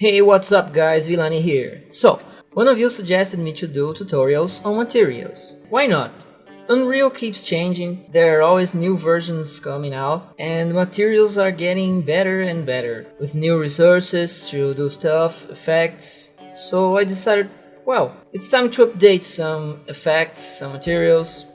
Hey, what's up guys, Villani here. So, one of you suggested me to do tutorials on materials. Why not? Unreal keeps changing, there are always new versions coming out, and materials are getting better and better, with new resources to do stuff, effects. So I decided, well, it's time to update some effects, some materials.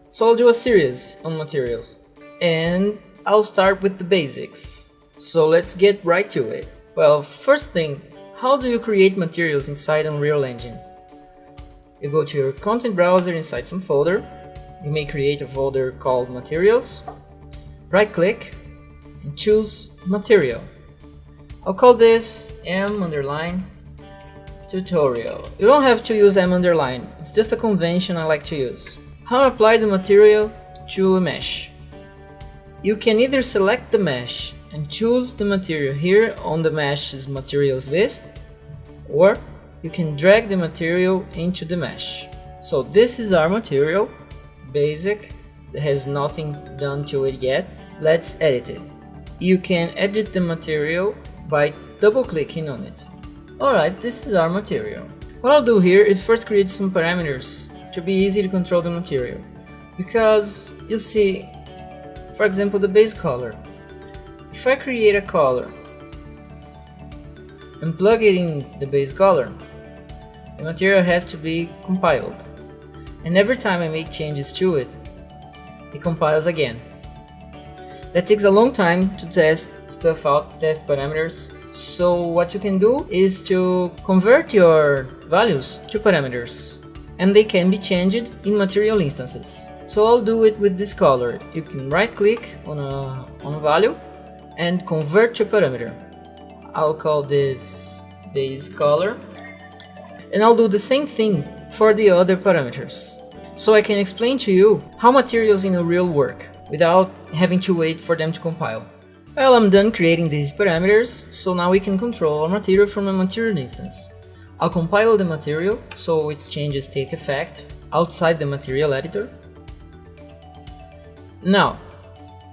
So I'll do a series on materials, and I'll start with the basics. So let's get right to it. Well, first thing, how do you create materials inside Unreal Engine? You go to your content browser inside some folder. You may create a folder called materials. Right click and choose material. I'll call this M_tutorial. You don't have to use M underline, it's just a convention I like to use. How to apply the material to a mesh. You can either select the mesh and choose the material here on the mesh's materials list, or you can drag the material into the mesh. So this is our material, basic, it has nothing done to it yet. Let's edit it. You can edit the material by double clicking on it. Alright, this is our material. What I'll do here is first create some parameters to be easy to control the material, because you see, for example, the base color. If I create a color and plug it in the base color, the material has to be compiled, and every time I make changes to it, it compiles again. That takes a long time to test stuff out, test parameters. So what you can do is to convert your values to parameters, and they can be changed in material instances. So I'll do it with this color. You can right click on a value and convert to parameter. I'll call this base color, and I'll do the same thing for the other parameters, so I can explain to you how materials in Unreal work without having to wait for them to compile. Well, I'm done creating these parameters, so now we can control our material from a material instance. I'll compile the material so its changes take effect outside the material editor. Now,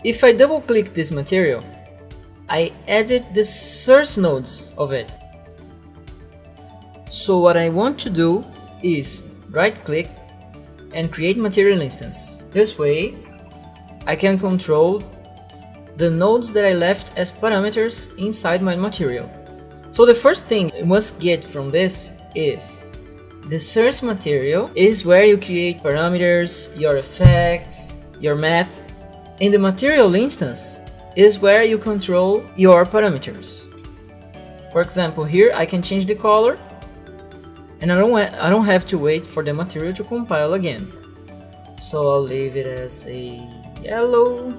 if I double click this material, I added the source nodes of it. So what I want to do is right click and create material instance. This way I can control the nodes that I left as parameters inside my material. So the first thing you must get from this is the source material is where you create parameters, your effects, your math. In the material instance is where you control your parameters. For example, here I can change the color, and I don't have to wait for the material to compile again. So I'll leave it as a yellowish.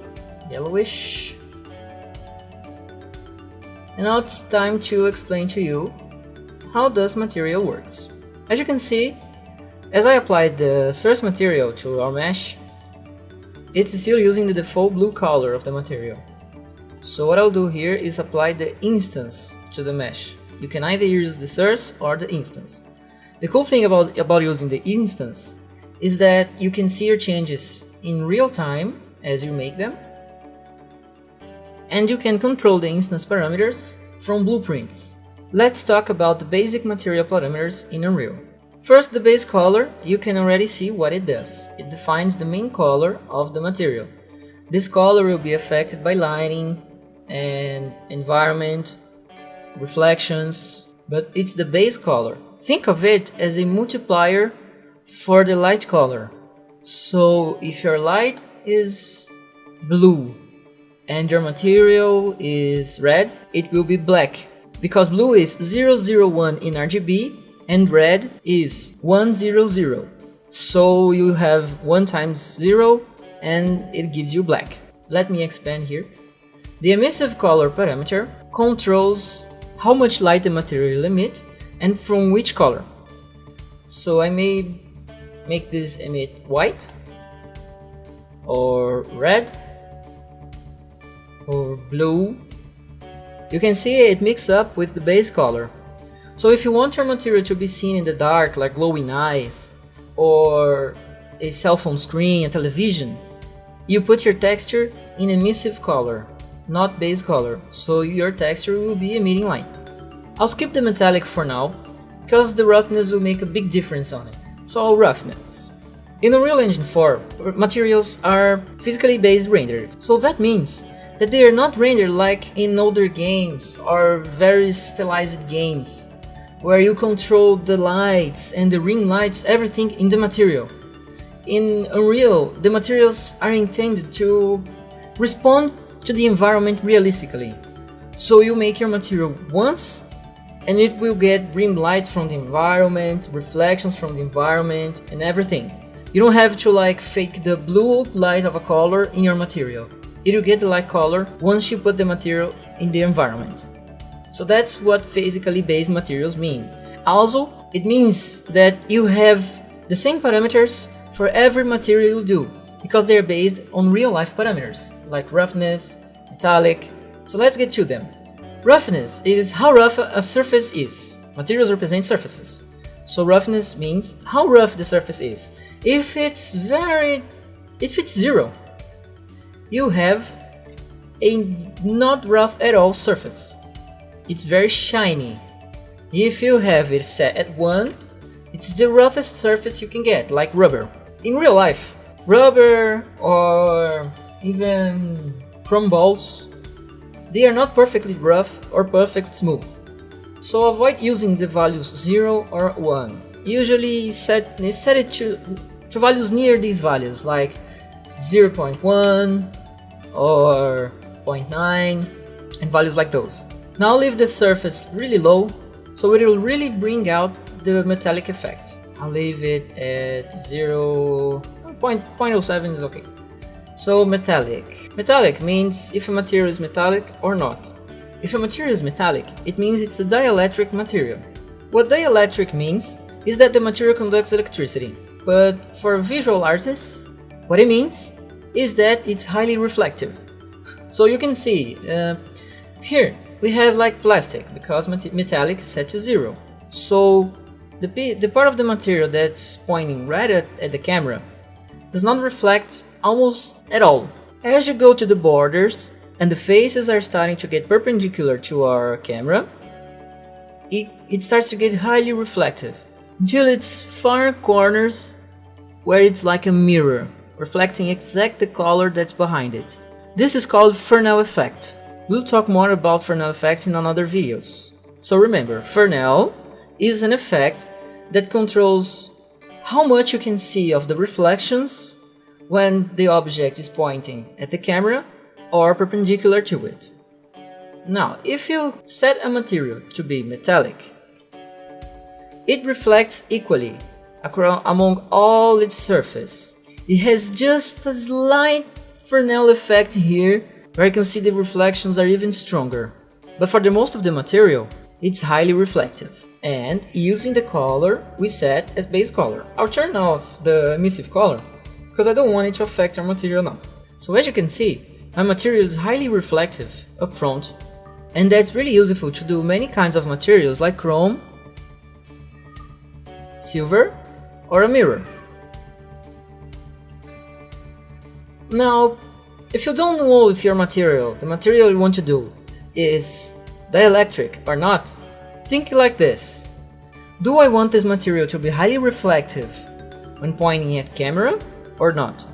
And now it's time to explain to you how this material works. As you can see, as I applied the source material to our mesh, it's still using the default blue color of the material. So what I'll do here is apply the instance to the mesh. You can either use the source or the instance. The cool thing about using the instance is that you can see your changes in real time as you make them, and you can control the instance parameters from blueprints. Let's talk about the basic material parameters in Unreal. First, the base color, you can already see what it does. It defines the main color of the material. This color will be affected by lighting and environment, reflections, but it's the base color. Think of it as a multiplier for the light color. So if your light is blue and your material is red, it will be black, because blue is 001 in RGB and red is 100. So you have 1 times 0 and it gives you black. Let me expand here. The emissive color parameter controls how much light the material will emit and from which color. So I may make this emit white or red or blue. You can see it mixes up with the base color. So if you want your material to be seen in the dark, like glowing eyes or a cell phone screen, a television, you put your texture in emissive color, not base color, so your texture will be emitting light. I'll skip the metallic for now, because the roughness will make a big difference on it. So roughness. In Unreal Engine 4, materials are physically based rendered, so that means that they are not rendered like in older games or very stylized games, where you control the lights and the ring lights, everything in the material. In Unreal, the materials are intended to respond to the environment realistically. So you make your material once and it will get rim light from the environment, reflections from the environment and everything. You don't have to like fake the blue light of a color in your material. It will get the light color once you put the material in the environment. So that's what physically based materials mean. Also, it means that you have the same parameters for every material you do, because they're based on real life parameters, like roughness, metallic. So let's get to them. Roughness is how rough a surface is. Materials represent surfaces. So roughness means how rough the surface is. If it's 0, you have a not rough at all surface. It's very shiny. If you have it set at 1, it's the roughest surface you can get, like rubber. In real life, rubber or even chrome balls, they are not perfectly rough or perfect smooth. So avoid using the values 0 or 1. Usually set it to values near these values, like 0.1 or 0.9 and values like those. Now leave the surface really low, so it will really bring out the metallic effect. I'll leave it at 0.07 is okay. So metallic. Metallic means if a material is metallic or not. If a material is metallic, it means it's a dielectric material. What dielectric means is that the material conducts electricity. But for visual artists, what it means is that it's highly reflective. So you can see, here we have like plastic, because metallic is set to 0. So the part of the material that's pointing right at the camera does not reflect almost at all. As you go to the borders and the faces are starting to get perpendicular to our camera, it starts to get highly reflective until its far corners where it's like a mirror, reflecting exactly the color that's behind it. This is called Fresnel effect. We'll talk more about Fresnel effect in another videos. So remember, Fresnel is an effect that controls how much you can see of the reflections when the object is pointing at the camera or perpendicular to it. Now, if you set a material to be metallic, it reflects equally among all its surface. It has just a slight Fresnel effect here, where you can see the reflections are even stronger. But for the most of the material, it's highly reflective. And using the color we set as base color. I'll turn off the emissive color, because I don't want it to affect our material now. So as you can see, my material is highly reflective up front, and that's really useful to do many kinds of materials like chrome, silver, or a mirror. Now, if you don't know if the material you want to do is dielectric or not, think like this. Do I want this material to be highly reflective when pointing at camera or not?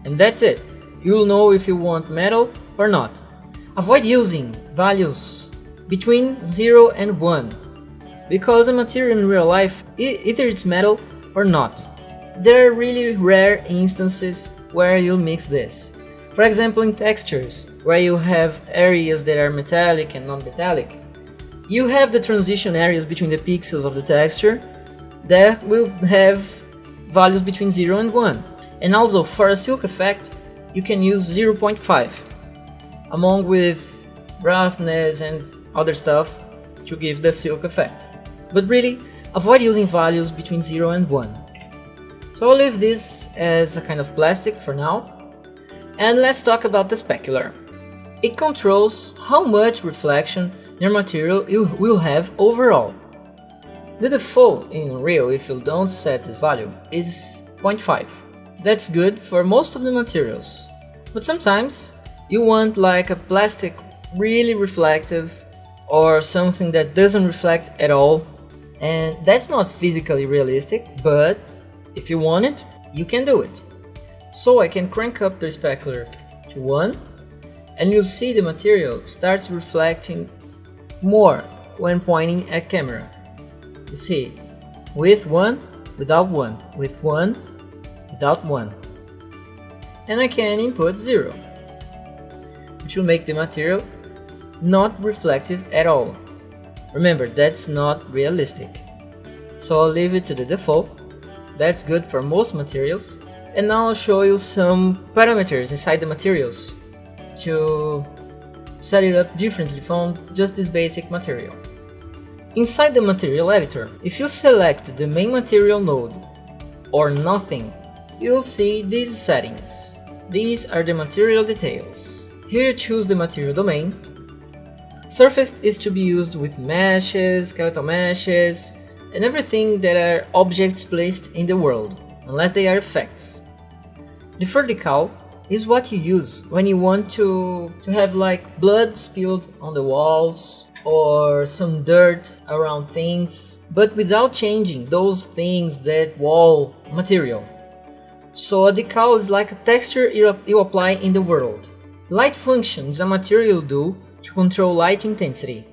And that's it. You'll know if you want metal or not. Avoid using values between 0 and 1, because a material in real life, either it's metal or not. There are really rare instances where you'll mix this. For example, in textures, where you have areas that are metallic and non-metallic, you have the transition areas between the pixels of the texture that will have values between 0 and 1. And also, for a silk effect, you can use 0.5, along with roughness and other stuff to give the silk effect. But really, avoid using values between 0 and 1. So I'll leave this as a kind of plastic for now. And let's talk about the specular. It controls how much reflection your material will have overall. The default in Unreal, if you don't set this value, is 0.5. That's good for most of the materials. But sometimes you want like a plastic really reflective or something that doesn't reflect at all, and that's not physically realistic, but if you want it, you can do it. So I can crank up the specular to 1, and you'll see the material starts reflecting more when pointing at camera. You see, with 1, without 1, with 1, without 1. And I can input 0, which will make the material not reflective at all. Remember, that's not realistic. So I'll leave it to the default. That's good for most materials. And now I'll show you some parameters inside the materials to set it up differently from just this basic material. Inside the material editor, if you select the main material node or nothing, you'll see these settings. These are the material details. Here choose the material domain. Surface is to be used with meshes, skeletal meshes, and everything that are objects placed in the world, unless they are effects. Defer decal is what you use when you want to have like blood spilled on the walls or some dirt around things, but without changing those things, that wall material. So a decal is like a texture you apply in the world. Light function is a material do to control light intensity.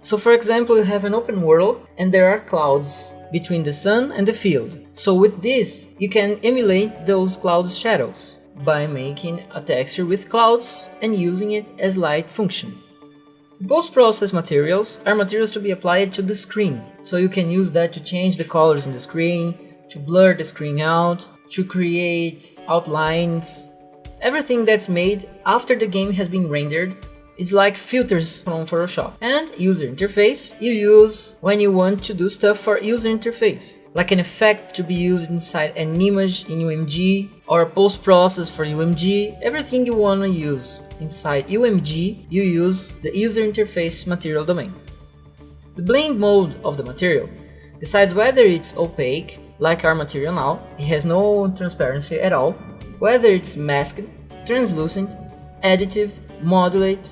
So for example, you have an open world and there are clouds between the sun and the field. So with this, you can emulate those clouds' shadows by making a texture with clouds and using it as light function. Post-process materials are materials to be applied to the screen. So you can use that to change the colors in the screen, to blur the screen out, to create outlines. Everything that's made after the game has been rendered is like filters from Photoshop. And user interface you use when you want to do stuff for user interface, like an effect to be used inside an image in UMG or a post-process for UMG. Everything you want to use inside UMG, you use the user interface material domain. The blend mode of the material decides whether it's opaque, like our material now, it has no transparency at all, whether it's masked, translucent, additive, modulated,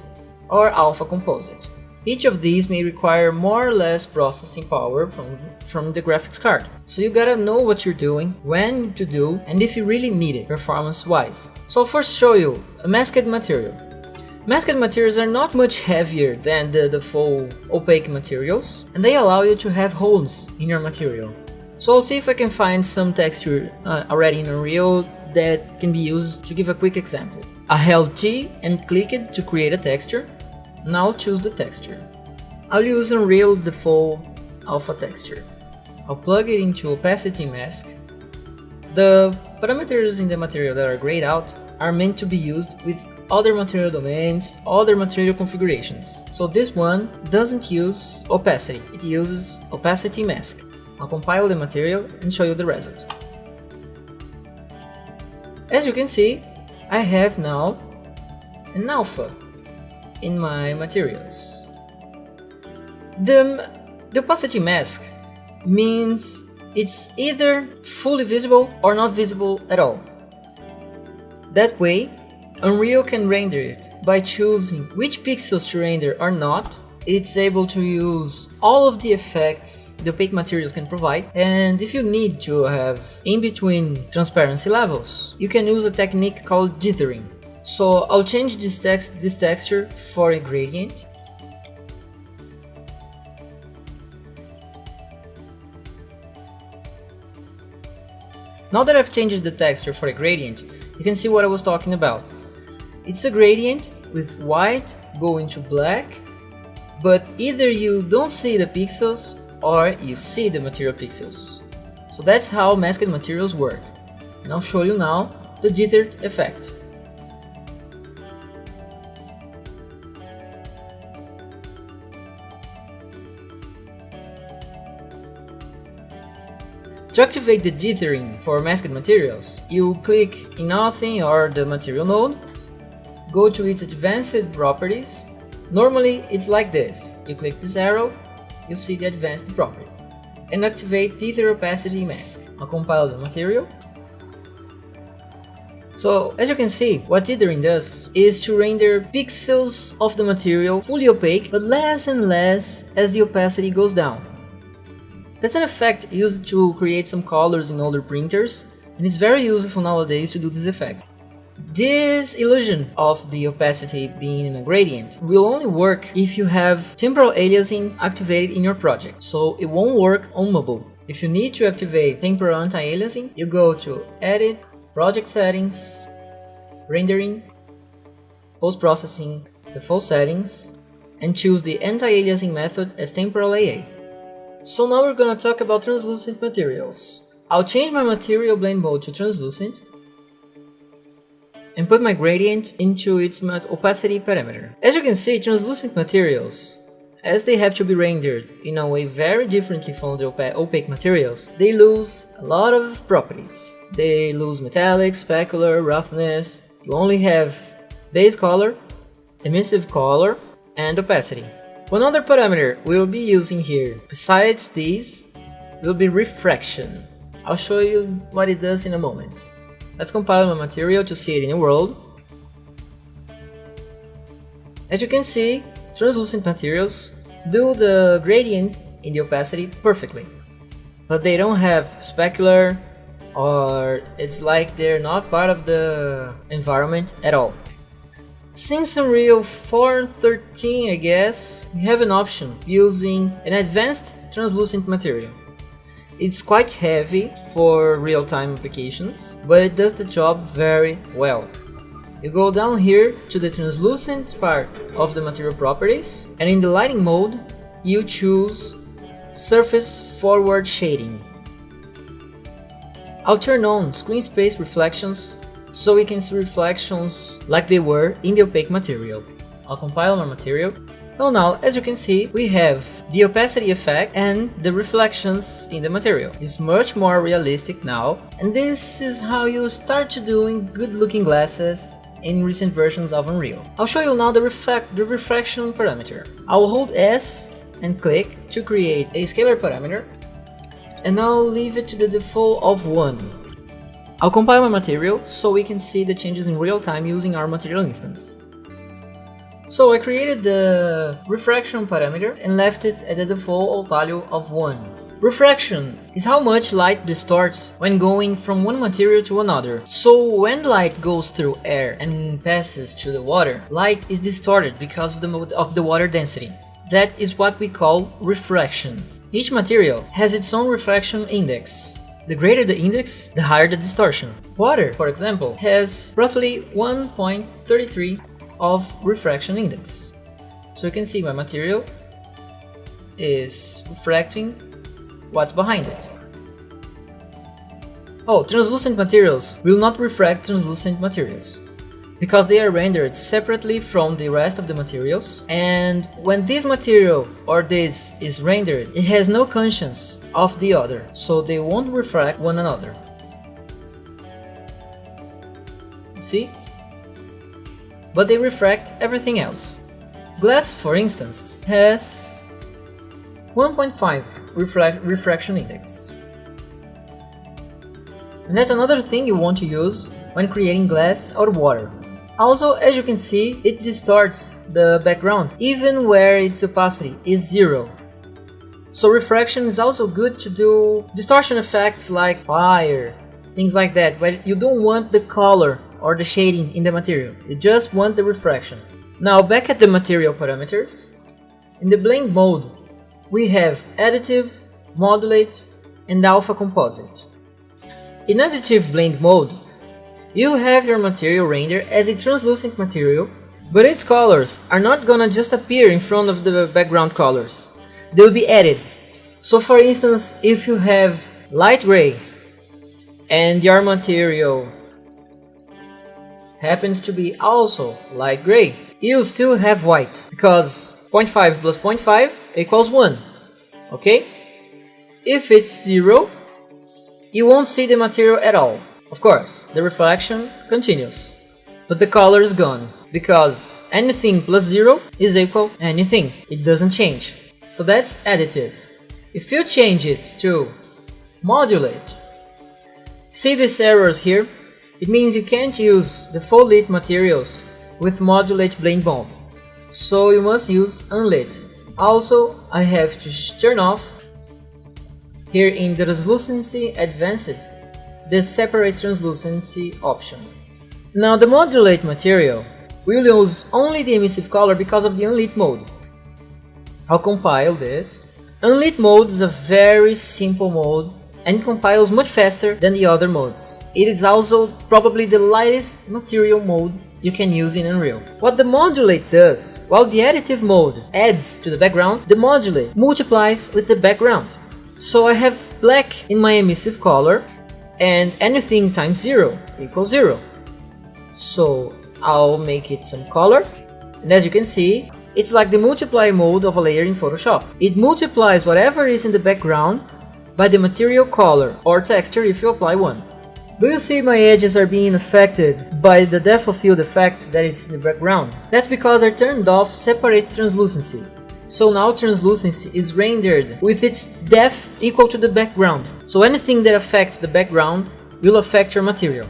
or alpha composite. Each of these may require more or less processing power from the graphics card. So you gotta know what you're doing, when to do, and if you really need it performance-wise. So I'll first show you a masked material. Masked materials are not much heavier than the full opaque materials, and they allow you to have holes in your material. So I'll see if I can find some texture already in Unreal that can be used to give a quick example. I held T and clicked to create a texture. Now choose the texture. I'll use Unreal's default alpha texture. I'll plug it into opacity mask. The parameters in the material that are grayed out are meant to be used with other material domains, other material configurations. So this one doesn't use opacity, it uses opacity mask. I'll compile the material and show you the result. As you can see, I have now an alpha in my materials. The opacity mask means it's either fully visible or not visible at all. That way, Unreal can render it by choosing which pixels to render or not. It's able to use all of the effects the opaque materials can provide, and if you need to have in-between transparency levels, you can use a technique called dithering. So I'll change this texture for a gradient. Now that I've changed the texture for a gradient, you can see what I was talking about. It's a gradient with white going to black, but either you don't see the pixels or you see the material pixels. So that's how masked materials work. And I'll show you now the jitter effect. To activate the dithering for masked materials, you click in Nothing or the material node, go to its advanced properties. Normally it's like this, you click this arrow, you see the advanced properties, and activate Tether Opacity Mask. I'll compile the material. So as you can see, what dithering does is to render pixels of the material fully opaque, but less and less as the opacity goes down. That's an effect used to create some colors in older printers, and it's very useful nowadays to do this effect. This illusion of the opacity being in a gradient will only work if you have temporal aliasing activated in your project, so it won't work on mobile. If you need to activate temporal anti-aliasing, you go to Edit, Project Settings, Rendering, Post-Processing, Default Settings, and choose the anti-aliasing method as temporal AA. So now we're gonna talk about translucent materials. I'll change my material blend mode to translucent and put my gradient into its opacity parameter. As you can see, translucent materials, as they have to be rendered in a way very differently from the opaque materials, they lose a lot of properties. They lose metallic, specular, roughness. You only have base color, emissive color, and opacity. One other parameter we'll be using here, besides these, will be refraction. I'll show you what it does in a moment. Let's compile my material to see it in the world. As you can see, translucent materials do the gradient in the opacity perfectly, but they don't have specular, or it's like they're not part of the environment at all. Since Unreal 4.13, I guess, we have an option using an advanced translucent material. It's quite heavy for real-time applications, but it does the job very well. You go down here to the translucent part of the material properties, and in the lighting mode, you choose Surface Forward Shading. I'll turn on Screen Space Reflections so we can see reflections like they were in the opaque material. I'll compile my material. Well, now, as you can see, we have the opacity effect and the reflections in the material. It's much more realistic now, and this is how you start to doing good-looking glasses in recent versions of Unreal. I'll show you now the refraction parameter. I'll hold S and click to create a scalar parameter, and I'll leave it to the default of 1. I'll compile my material so we can see the changes in real time using our material instance. So I created the refraction parameter and left it at the default value of 1. Refraction is how much light distorts when going from one material to another. So when light goes through air and passes to the water, light is distorted because of the water density. That is what we call refraction. Each material has its own refraction index. The greater the index, the higher the distortion. Water, for example, has roughly 1.33 of refraction index. So you can see my material is refracting what's behind it. Oh, translucent materials will not refract translucent materials because they are rendered separately from the rest of the materials, and when this material or this is rendered, it has no conscience of the other, so they won't refract one another. See? But they refract everything else. Glass, for instance, has 1.5 refraction index. And that's another thing you want to use when creating glass out of water. Also, as you can see, it distorts the background even where its opacity is 0. So refraction is also good to do distortion effects like fire, things like that, but you don't want the color or the shading in the material, you just want the refraction. Now back at the material parameters, in the blend mode we have additive, modulate, and alpha composite. In additive blend mode, you have your material rendered as a translucent material, but its colors are not gonna just appear in front of the background colors, they will be added. So for instance, if you have light gray and your material happens to be also light gray, you still have white, because 0.5 plus 0.5 equals 1, okay? If it's 0, you won't see the material at all. Of course, the reflection continues, but the color is gone, because anything plus 0 is equal anything, it doesn't change. So that's additive. If you change it to modulate, see these errors here? It means you can't use the full lit materials with modulated blend mode, so you must use unlit. Also, I have to turn off here in the translucency advanced the separate translucency option. Now the modulated material will use only the emissive color because of the unlit mode. I'll compile this. Unlit mode is a very simple mode and compiles much faster than the other modes. It is also probably the lightest material mode you can use in Unreal. What the modulate does, while the additive mode adds to the background, the modulate multiplies with the background. So I have black in my emissive color, and anything times 0 equals 0. So I'll make it some color, and as you can see, it's like the multiply mode of a layer in Photoshop. It multiplies whatever is in the background by the material color or texture if you apply one. Do you see my edges are being affected by the depth of field effect that is in the background? That's because I turned off separate translucency. So now translucency is rendered with its depth equal to the background. So anything that affects the background will affect your material.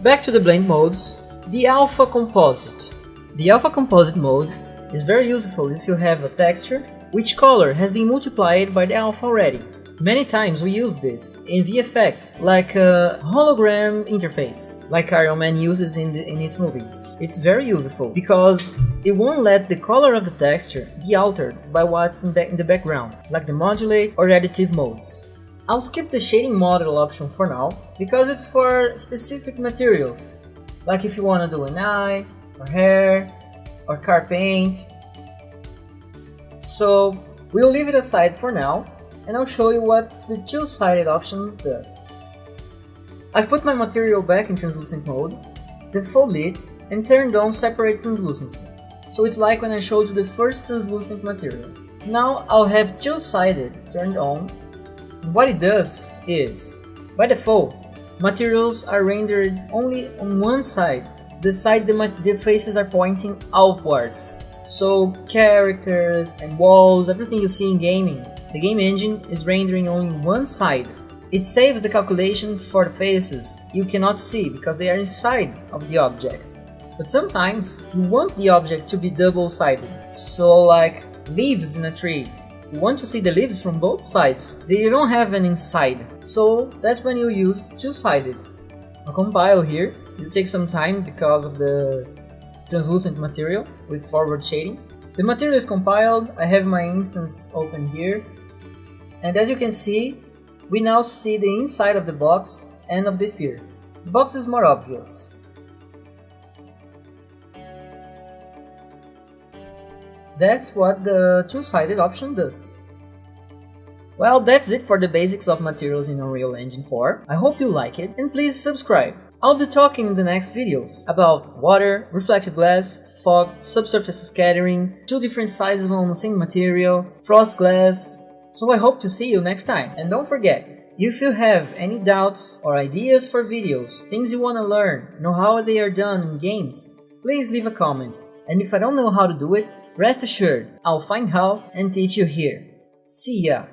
Back to the blend modes, the alpha composite. The alpha composite mode is very useful if you have a texture which color has been multiplied by the alpha already. Many times we use this in VFX, like a hologram interface, like Iron Man uses in his movies. It's very useful because it won't let the color of the texture be altered by what's in the background, like the modulate or additive modes. I'll skip the shading model option for now, because it's for specific materials, like if you want to do an eye, or hair, or car paint. So we'll leave it aside for now, and I'll show you what the two-sided option does. I've put my material back in translucent mode, then full lit, and turned on separate translucency. So it's like when I showed you the first translucent material. Now I'll have two-sided turned on, and what it does is, by default, materials are rendered only on one side, the side the faces are pointing outwards. So characters and walls, everything you see in gaming, the game engine is rendering only one side. It saves the calculation for the faces you cannot see because they are inside of the object. But sometimes you want the object to be double-sided. So like leaves in a tree, you want to see the leaves from both sides. They don't have an inside. So that's when you use two-sided. I'll compile here. It'll take some time because of the translucent material with forward shading. The material is compiled. I have my instance open here. And as you can see, we now see the inside of the box and of the sphere. The box is more obvious. That's what the two-sided option does. Well, that's it for the basics of materials in Unreal Engine 4. I hope you like it, and please subscribe. I'll be talking in the next videos about water, reflective glass, fog, subsurface scattering, two different sizes on the same material, frost glass. So I hope to see you next time. And don't forget, if you have any doubts or ideas for videos, things you want to learn, know how they are done in games, please leave a comment. And if I don't know how to do it, rest assured, I'll find how and teach you here. See ya!